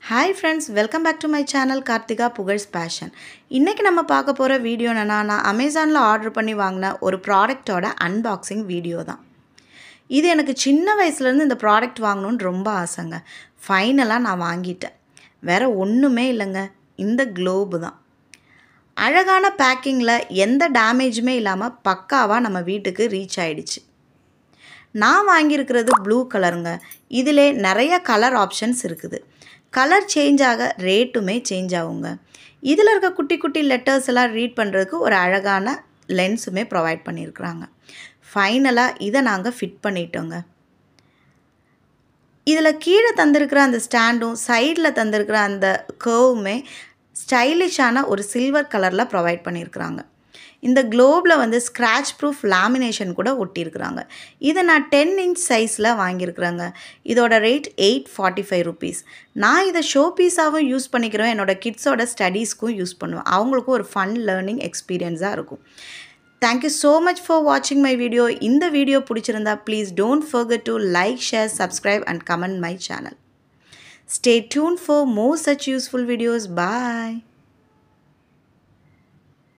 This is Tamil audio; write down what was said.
Hi friends, welcome back to my channel Karthika Pugar's Passion. இன்னைக்கு நம்ம பார்க்க போற வீடியோ என்னன்னா நான் Amazonல ஆர்டர் பண்ணி வாங்கின ஒரு ப்ராடக்ட்டோட அன்பாக்சிங் வீடியோ தான். இது எனக்கு சின்ன வயசுல இருந்து இந்த ப்ராடக்ட் வாங்கணும்னு ரொம்ப ஆசைங்க. ஃபைனலா நான் வாங்கிட்டேன். வேற ஒண்ணுமே இல்லங்க. இந்த குளோப் தான். அழகான பேக்கிங்ல எந்த டேமேஜுமே இல்லாம பக்காவா நம்ம வீட்டுக்கு ரீச் ஆயிடுச்சு. நான் வாங்கியிருக்கிறது ப்ளூ கலருங்க. இதிலே நிறைய கலர் ஆப்ஷன்ஸ் இருக்குது. கலர் சேஞ்ச் ஆக ரேட்டுமே சேஞ்ச் ஆகுங்க. இதில் இருக்க குட்டி குட்டி லெட்டர்ஸ் எல்லாம் ரீட் பண்ணுறதுக்கு ஒரு அழகான லென்ஸுமே ப்ரொவைட் பண்ணியிருக்கிறாங்க. ஃபைனலாக இதை நாங்கள் ஃபிட் பண்ணிட்டோங்க. இதில் கீழே தந்திருக்கிற அந்த ஸ்டாண்டும் சைடில் தந்திருக்கிற அந்த கர்வுமே ஸ்டைலிஷான ஒரு சில்வர் கலரில் ப்ரொவைட் பண்ணியிருக்கிறாங்க. இந்த குளோபில் வந்து ஸ்க்ராட்ச் ப்ரூஃப் லேமினேஷன் கூட ஒட்டியிருக்கிறாங்க. இதை நான் 10 இன்ச் சைஸில் வாங்கியிருக்கிறேங்க. இதோட ரேட் 845 rupees. நான் இதை ஷோ பீஸாகவும் யூஸ் பண்ணிக்கிறேன். என்னோடய கிட்ஸோட ஸ்டடீஸ்க்கும் யூஸ் பண்ணுவேன். அவங்களுக்கும் ஒரு ஃபன் லேர்னிங் எக்ஸ்பீரியன்ஸாக இருக்கும். தேங்க்யூ ஸோ மச் ஃபார் வாட்சிங் மை வீடியோ. இந்த வீடியோ பிடிச்சிருந்தா please don't forget to like, share, subscribe and comment my channel. Stay tuned for more such useful videos. Bye.